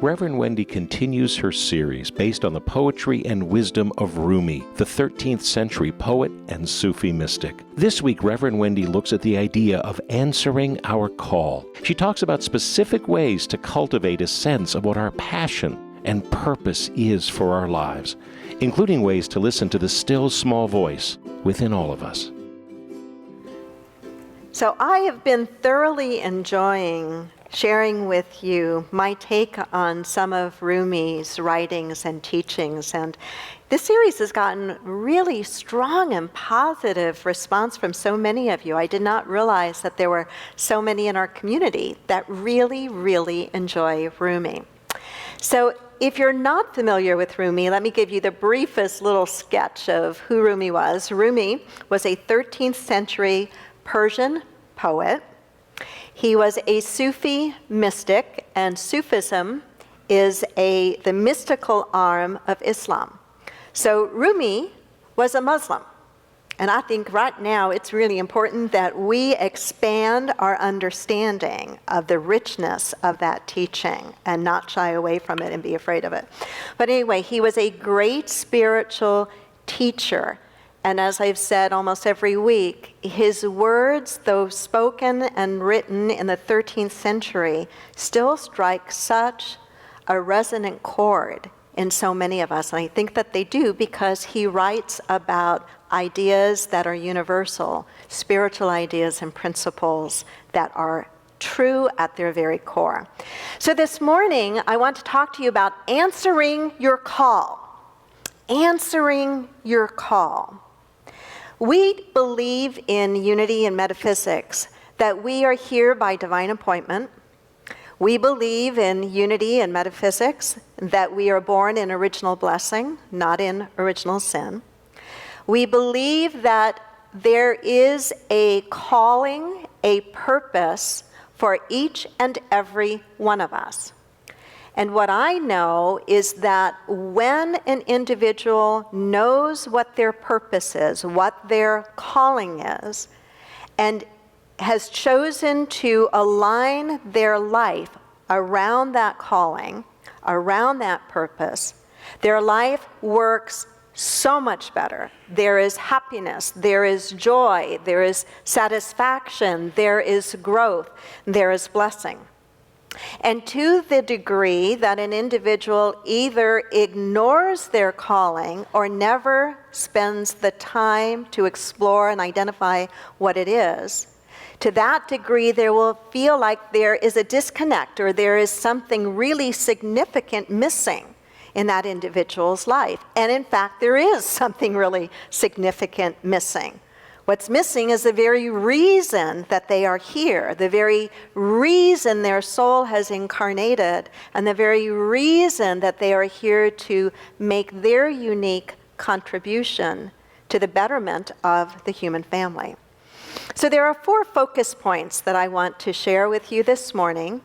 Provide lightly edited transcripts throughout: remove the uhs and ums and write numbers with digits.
Reverend Wendy continues her series based on the poetry and wisdom of Rumi, the 13th century poet and Sufi mystic. This week, Reverend Wendy looks at the idea of answering our call. She talks about specific ways to cultivate a sense of what our passion and purpose is for our lives, including ways to listen to the still small voice within all of us. So I have been thoroughly enjoying sharing with you my take on some of Rumi's writings and teachings. And this series has gotten really strong and positive response from so many of you. I did not realize that there were so many in our community that really, really enjoy Rumi. So if you're not familiar with Rumi, let me give you the briefest little sketch of who Rumi was. Rumi was a 13th century Persian poet. He was a Sufi mystic, and Sufism is the mystical arm of Islam. So Rumi was a Muslim. And I think right now it's really important that we expand our understanding of the richness of that teaching and not shy away from it and be afraid of it. But anyway, he was a great spiritual teacher. And as I've said almost every week, his words, though spoken and written in the 13th century, still strike such a resonant chord in so many of us. And I think that they do because he writes about ideas that are universal, spiritual ideas and principles that are true at their very core. So this morning, I want to talk to you about answering your call. Answering your call. We believe in unity and metaphysics, that we are here by divine appointment. We believe in unity and metaphysics, that we are born in original blessing, not in original sin. We believe that there is a calling, a purpose for each and every one of us. And what I know is that when an individual knows what their purpose is, what their calling is, and has chosen to align their life around that calling, around that purpose, their life works so much better. There is happiness, there is joy, there is satisfaction, there is growth, there is blessing. And to the degree that an individual either ignores their calling or never spends the time to explore and identify what it is, to that degree there will feel like there is a disconnect or there is something really significant missing in that individual's life. And in fact, there is something really significant missing. What's missing is the very reason that they are here, the very reason their soul has incarnated, and the very reason that they are here to make their unique contribution to the betterment of the human family. So there are 4 focus points that I want to share with you this morning.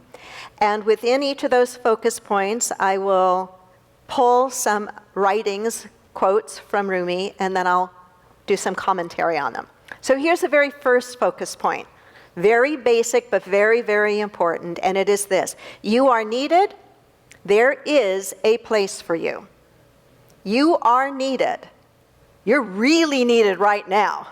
And within each of those focus points, I will pull some writings, quotes from Rumi, and then I'll do some commentary on them. So here's the very first focus point. Very basic, but very, very important, and it is this. You are needed. There is a place for you. You are needed. You're really needed right now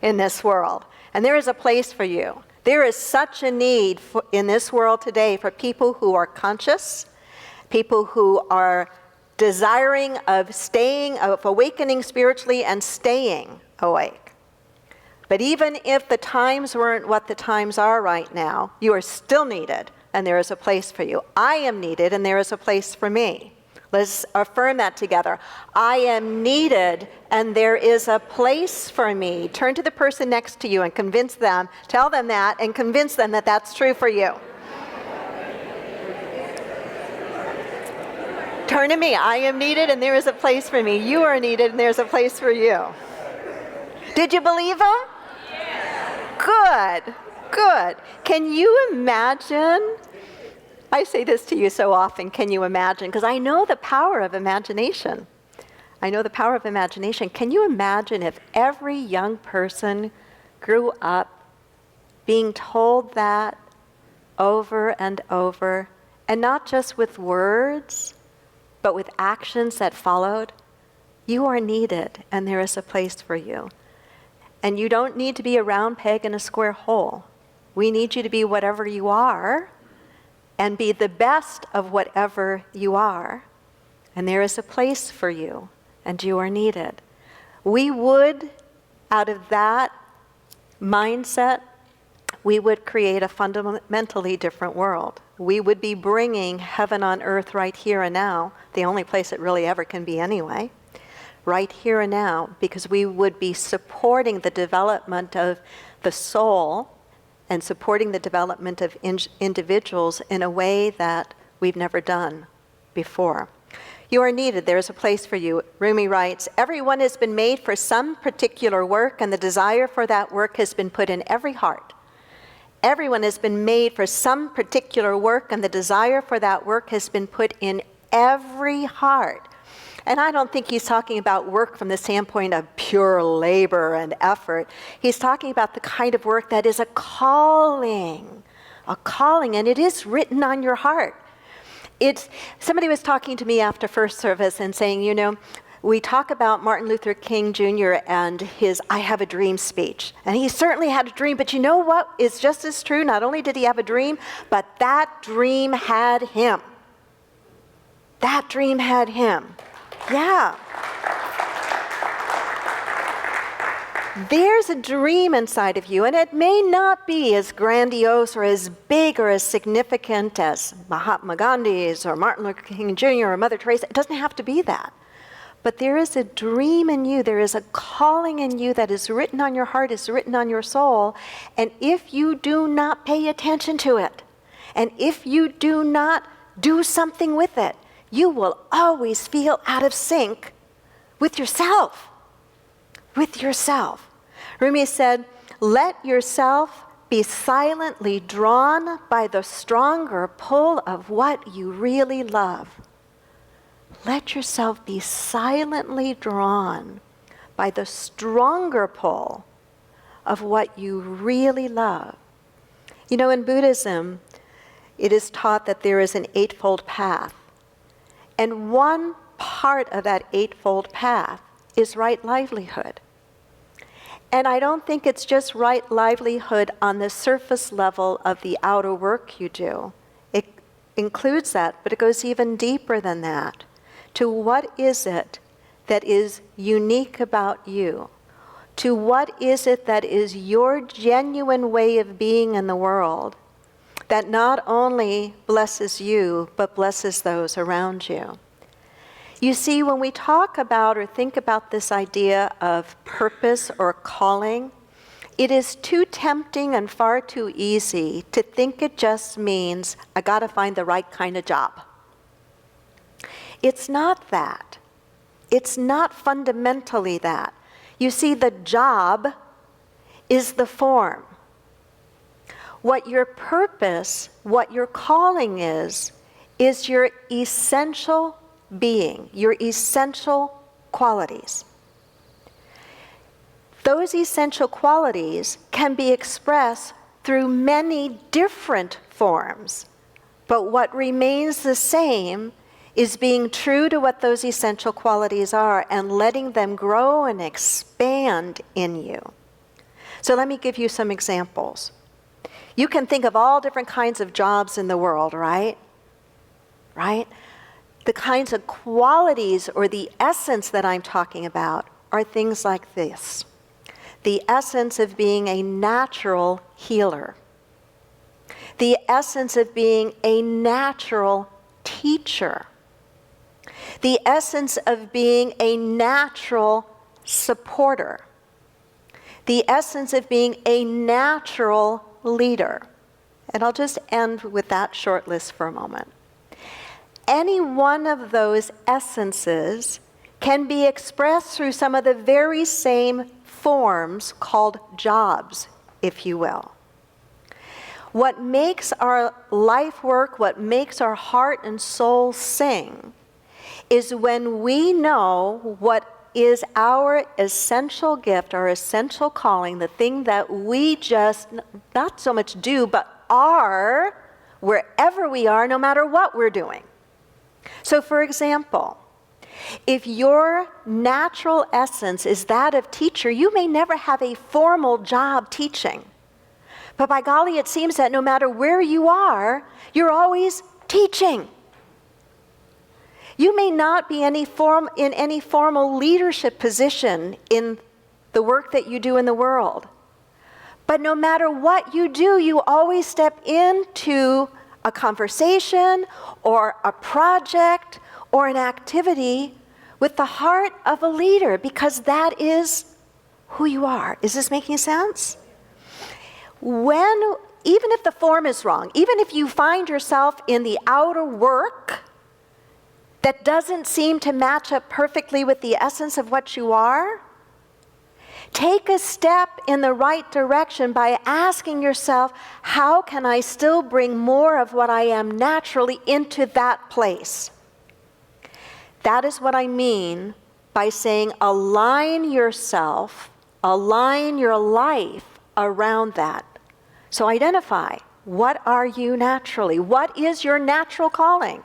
in this world, and there is a place for you. There is such a need in this world today for people who are conscious, people who are desiring of awakening spiritually and staying awake. But even if the times weren't what the times are right now, you are still needed, and there is a place for you. I am needed, and there is a place for me. Let's affirm that together. I am needed, and there is a place for me. Turn to the person next to you and convince them, tell them that, and convince them that that's true for you. Turn to me. I am needed, and there is a place for me. You are needed, and there's a place for you. Did you believe him? Yes. Good. Good. Can you imagine? I say this to you so often, can you imagine? Because I know the power of imagination. I know the power of imagination. Can you imagine if every young person grew up being told that over and over and not just with words, but with actions that followed, you are needed, and there is a place for you. And you don't need to be a round peg in a square hole. We need you to be whatever you are, and be the best of whatever you are. And there is a place for you, and you are needed. We would, out of that mindset, we would create a fundamentally different world. We would be bringing heaven on earth right here and now, the only place it really ever can be anyway, right here and now, because we would be supporting the development of the soul and supporting the development of individuals in a way that we've never done before. You are needed. There is a place for you. Rumi writes, everyone has been made for some particular work, and the desire for that work has been put in every heart. Everyone has been made for some particular work, and the desire for that work has been put in every heart. And I don't think he's talking about work from the standpoint of pure labor and effort. He's talking about the kind of work that is a calling, and it is written on your heart. Somebody was talking to me after first service and saying, you know, we talk about Martin Luther King Jr. and his I have a dream speech. And he certainly had a dream, but you know what is just as true? Not only did he have a dream, but that dream had him. That dream had him. Yeah. There's a dream inside of you, and it may not be as grandiose or as big or as significant as Mahatma Gandhi's or Martin Luther King Jr. or Mother Teresa. It doesn't have to be that. But there is a dream in you. There is a calling in you that is written on your heart, is written on your soul. And if you do not pay attention to it, and if you do not do something with it, you will always feel out of sync with yourself. With yourself. Rumi said, let yourself be silently drawn by the stronger pull of what you really love. Let yourself be silently drawn by the stronger pull of what you really love. You know, in Buddhism, it is taught that there is an eightfold path. And one part of that eightfold path is right livelihood. And I don't think it's just right livelihood on the surface level of the outer work you do. It includes that, but it goes even deeper than that. To what is it that is unique about you? To what is it that is your genuine way of being in the world that not only blesses you, but blesses those around you? You see, when we talk about or think about this idea of purpose or calling, it is too tempting and far too easy to think it just means, I gotta find the right kind of job. It's not that. It's not fundamentally that. You see, the job is the form. What your purpose, what your calling is your essential being, your essential qualities. Those essential qualities can be expressed through many different forms, but what remains the same is being true to what those essential qualities are and letting them grow and expand in you. So let me give you some examples. You can think of all different kinds of jobs in the world, right? Right? The kinds of qualities or the essence that I'm talking about are things like this. The essence of being a natural healer. The essence of being a natural teacher. The essence of being a natural supporter. The essence of being a natural leader. And I'll just end with that short list for a moment. Any one of those essences can be expressed through some of the very same forms called jobs, if you will. What makes our life work, what makes our heart and soul sing, is when we know what is our essential gift, our essential calling, the thing that we just not so much do, but are wherever we are, no matter what we're doing. So for example, if your natural essence is that of teacher, you may never have a formal job teaching. But by golly, it seems that no matter where you are, you're always teaching. You may not be in any formal leadership position in the work that you do in the world. But no matter what you do, you always step into a conversation or a project or an activity with the heart of a leader, because that is who you are. Is this making sense? Even if the form is wrong, even if you find yourself in the outer work that doesn't seem to match up perfectly with the essence of what you are, take a step in the right direction by asking yourself, how can I still bring more of what I am naturally into that place? That is what I mean by saying align yourself, align your life around that. So identify, what are you naturally? What is your natural calling?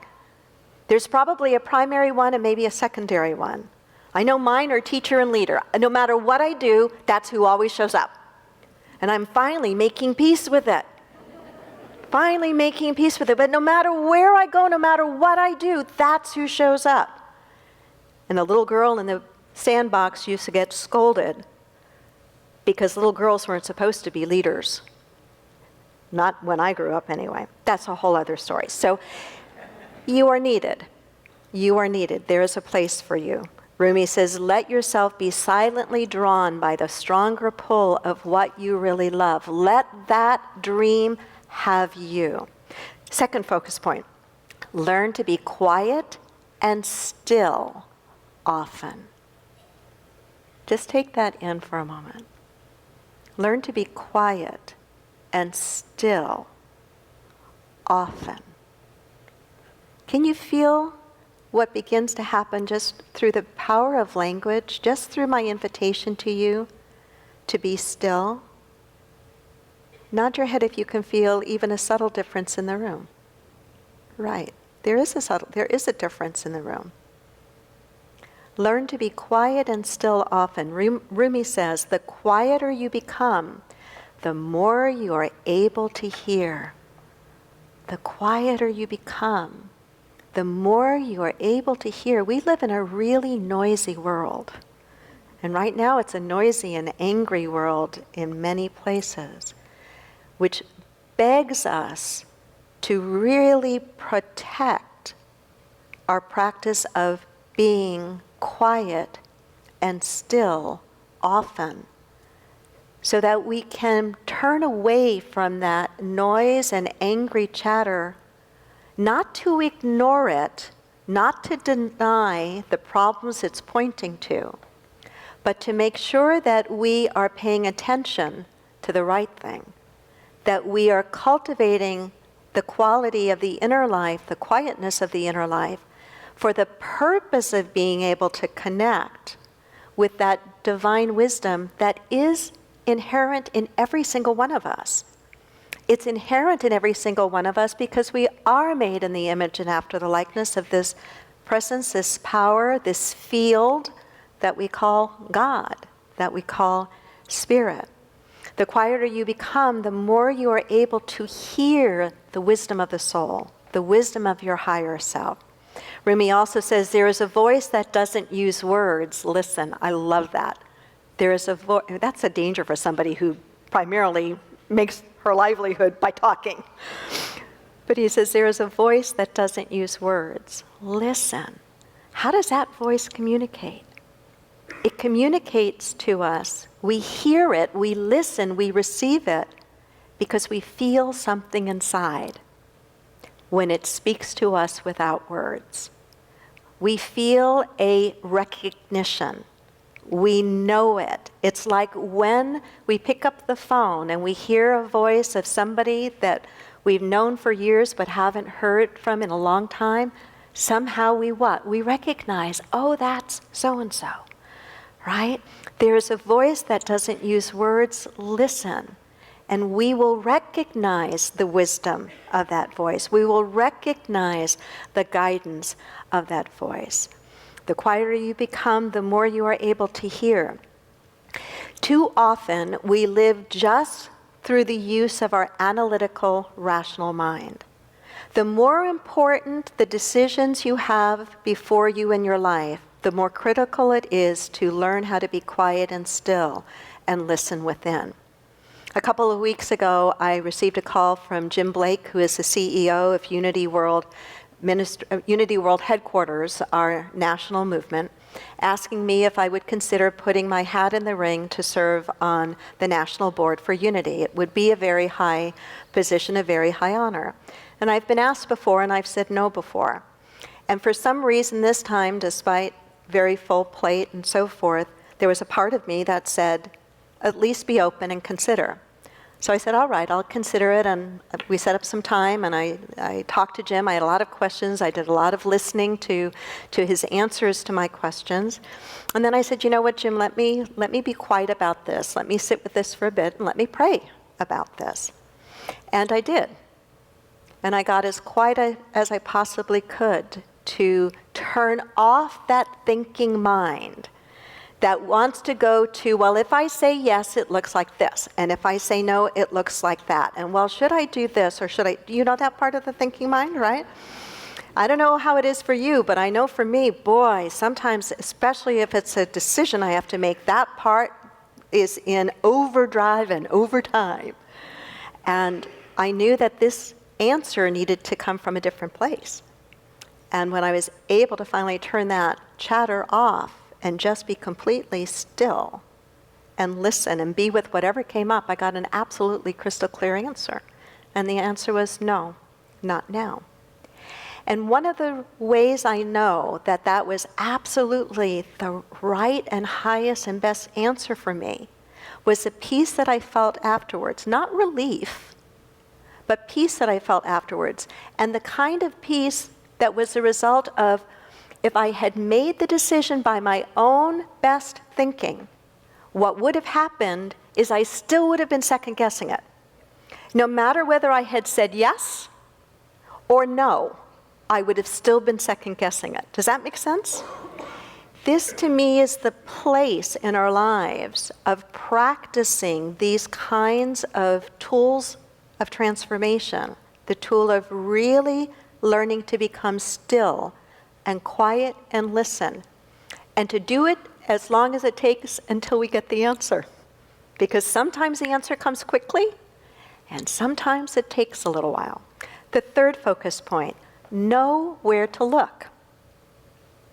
There's probably a primary one and maybe a secondary one. I know mine are teacher and leader. No matter what I do, that's who always shows up. And I'm finally making peace with it. Finally making peace with it. But no matter where I go, no matter what I do, that's who shows up. And the little girl in the sandbox used to get scolded because little girls weren't supposed to be leaders. Not when I grew up anyway. That's a whole other story. So you are needed. You are needed. There is a place for you. Rumi says, let yourself be silently drawn by the stronger pull of what you really love. Let that dream have you. Second focus point, learn to be quiet and still often. Just take that in for a moment. Learn to be quiet and still often. Can you feel what begins to happen just through the power of language, just through my invitation to you to be still? Nod your head if you can feel even a subtle difference in the room. Right. There is a difference in the room. Learn to be quiet and still often. Rumi says, the quieter you become, the more you are able to hear. The quieter you become, the more you are able to hear. We live in a really noisy world. And right now it's a noisy and angry world in many places, which begs us to really protect our practice of being quiet and still often, so that we can turn away from that noise and angry chatter, not to ignore it, not to deny the problems it's pointing to, but to make sure that we are paying attention to the right thing, that we are cultivating the quality of the inner life, the quietness of the inner life, for the purpose of being able to connect with that divine wisdom that is inherent in every single one of us. It's inherent in every single one of us because we are made in the image and after the likeness of this presence, this power, this field that we call God, that we call spirit. The quieter you become, the more you are able to hear the wisdom of the soul, the wisdom of your higher self. Rumi also says, there is a voice that doesn't use words. Listen, I love that. There is a voice. That's a danger for somebody who primarily makes her livelihood by talking. But he says, there is a voice that doesn't use words. Listen. How does that voice communicate? It communicates to us. We hear it, we listen, we receive it because we feel something inside when it speaks to us without words. We feel a recognition. We know it. It's like when we pick up the phone and we hear a voice of somebody that we've known for years but haven't heard from in a long time. Somehow we what? We recognize, oh, that's so-and-so, right? There's a voice that doesn't use words. Listen. and we will recognize the wisdom of that voice. We will recognize the guidance of that voice. The quieter you become, the more you are able to hear. Too often, we live just through the use of our analytical, rational mind. The more important the decisions you have before you in your life, the more critical it is to learn how to be quiet and still and listen within. A couple of weeks ago, I received a call from Jim Blake, who is the CEO of Unity World Headquarters, our national movement, asking me if I would consider putting my hat in the ring to serve on the national board for Unity. It would be a very high position, a very high honor. And I've been asked before, and I've said no before. And for some reason this time, despite very full plate and so forth, there was a part of me that said, at least be open and consider. So I said, all right, I'll consider it, and we set up some time, and I talked to Jim. I had a lot of questions. I did a lot of listening to his answers to my questions. And then I said, you know what, Jim, let me be quiet about this. Let me sit with this for a bit, and let me pray about this. And I did. And I got as quiet as I possibly could to turn off that thinking mind that wants to go to, well, if I say yes, it looks like this. And if I say no, it looks like that. And well, should I do this or should I? Do you know that part of the thinking mind, right? I don't know how it is for you, but I know for me, boy, sometimes, especially if it's a decision I have to make, that part is in overdrive and overtime. And I knew that this answer needed to come from a different place. And when I was able to finally turn that chatter off and just be completely still and listen and be with whatever came up, I got an absolutely crystal clear answer. And the answer was no, not now. And one of the ways I know that that was absolutely the right and highest and best answer for me was the peace that I felt afterwards, not relief, but peace that I felt afterwards. And the kind of peace that was the result of, if I had made the decision by my own best thinking, what would have happened is I still would have been second guessing it. No matter whether I had said yes or no, I would have still been second guessing it. Does that make sense? This to me is the place in our lives of practicing these kinds of tools of transformation, the tool of really learning to become still and quiet and listen, and to do it as long as it takes until we get the answer. Because sometimes the answer comes quickly, and sometimes it takes a little while. The third focus point, know where to look.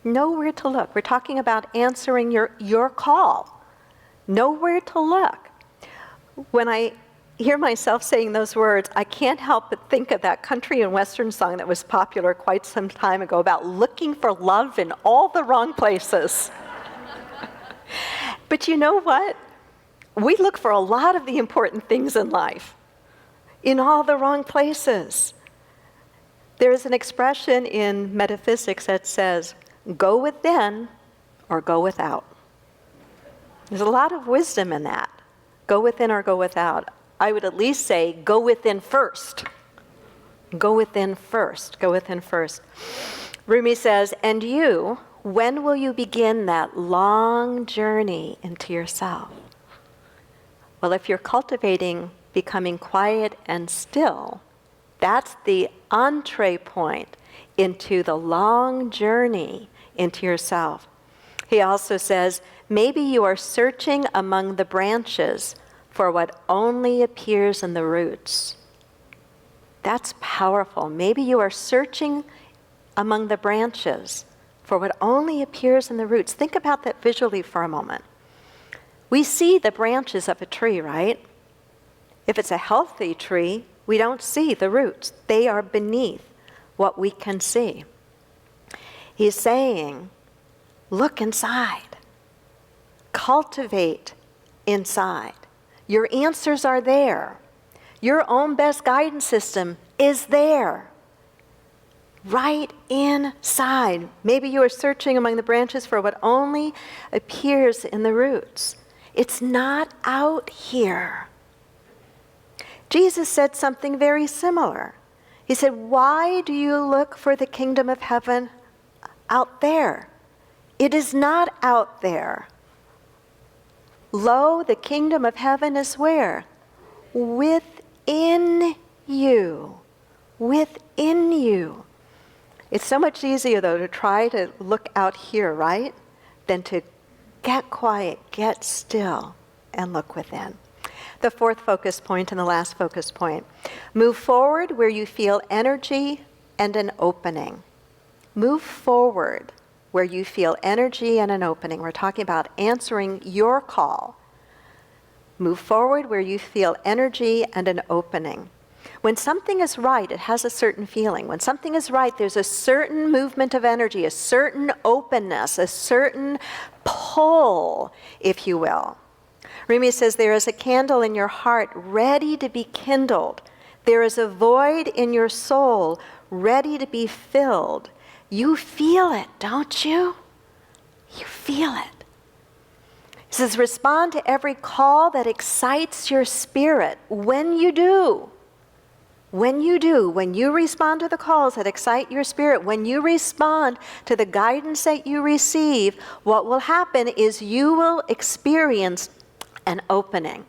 Know where to look. We're talking about answering your call. Know where to look. When I hear myself saying those words, I can't help but think of that country and western song that was popular quite some time ago about looking for love in all the wrong places. But you know what? We look for a lot of the important things in life in all the wrong places. There's an expression in metaphysics that says, go within or go without. There's a lot of wisdom in that. Go within or go without. I would at least say, go within first. Go within first. Go within first. Rumi says, and you, when will you begin that long journey into yourself? Well, if you're cultivating becoming quiet and still, that's the entree point into the long journey into yourself. He also says, maybe you are searching among the branches for what only appears in the roots. That's powerful. Maybe you are searching among the branches for what only appears in the roots. Think about that visually for a moment. We see the branches of a tree, right? If it's a healthy tree, we don't see the roots. They are beneath what we can see. He's saying, look inside. Cultivate inside. Your answers are there. Your own best guidance system is there. Right inside. Maybe you are searching among the branches for what only appears in the roots. It's not out here. Jesus said something very similar. He said, "Why do you look for the kingdom of heaven out there? It is not out there. Lo, the kingdom of heaven is where? Within you. Within you." It's so much easier, though, to try to look out here, right? Than to get quiet, get still, and look within. The fourth focus point and the last focus point. Move forward where you feel energy and an opening. Move forward where you feel energy and an opening. We're talking about answering your call. Move forward where you feel energy and an opening. When something is right, it has a certain feeling. When something is right, there's a certain movement of energy, a certain openness, a certain pull, if you will. Rumi says, there is a candle in your heart ready to be kindled. There is a void in your soul ready to be filled. You feel it, don't you? You feel it. He says, respond to every call that excites your spirit. When you do, when you respond to the calls that excite your spirit, when you respond to the guidance that you receive, what will happen is you will experience an opening.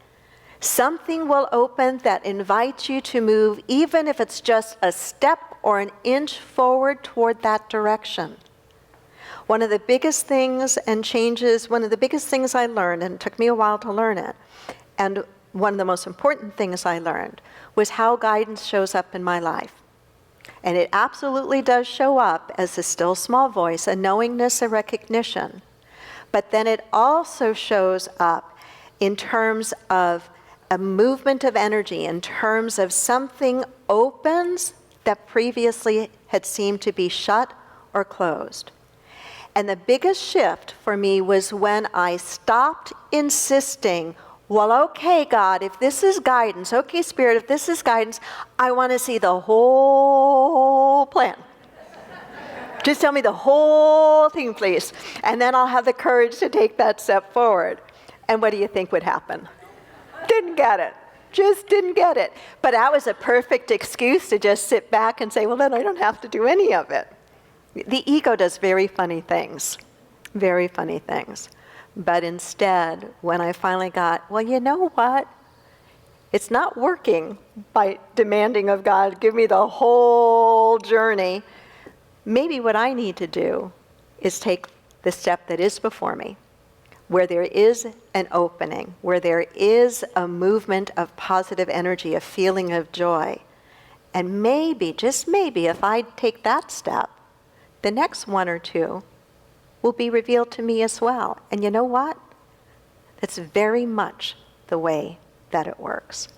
Something will open that invites you to move, even if it's just a step or an inch forward toward that direction. One of the biggest things and changes, one of the biggest things I learned, and it took me a while to learn it, and one of the most important things I learned was how guidance shows up in my life. And it absolutely does show up as a still small voice, a knowingness, a recognition. But then it also shows up in terms of a movement of energy, in terms of something opens that previously had seemed to be shut or closed. And the biggest shift for me was when I stopped insisting, well, okay, God, if this is guidance, okay, Spirit, if this is guidance, I want to see the whole plan. Just tell me the whole thing, please. And then I'll have the courage to take that step forward. And what do you think would happen? Didn't get it. Just didn't get it. But that was a perfect excuse to just sit back and say, well, then I don't have to do any of it. The ego does very funny things. Very funny things. But instead, when I finally got, well, you know what? It's not working by demanding of God, give me the whole journey. Maybe what I need to do is take the step that is before me, where there is an opening, where there is a movement of positive energy, a feeling of joy. And maybe, just maybe, if I take that step, the next one or two will be revealed to me as well. And you know what? That's very much the way that it works.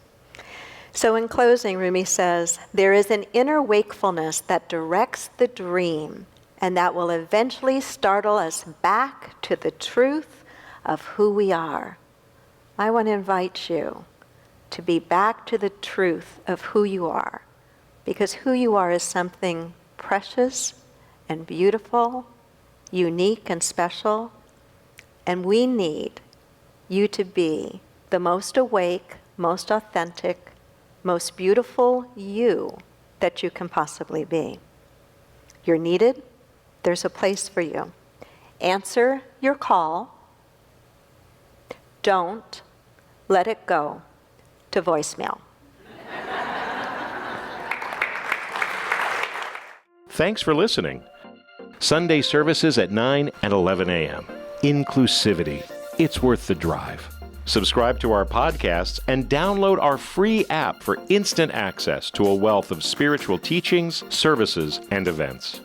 So in closing, Rumi says, there is an inner wakefulness that directs the dream, and that will eventually startle us back to the truth of who we are. I want to invite you to be back to the truth of who you are, because who you are is something precious and beautiful, unique and special, and we need you to be the most awake, most authentic, most beautiful you that you can possibly be. You're needed. There's a place for you. Answer your call. Don't let it go to voicemail. Thanks for listening. Sunday services at 9 and 11 a.m. Inclusivity. It's worth the drive. Subscribe to our podcasts and download our free app for instant access to a wealth of spiritual teachings, services, and events.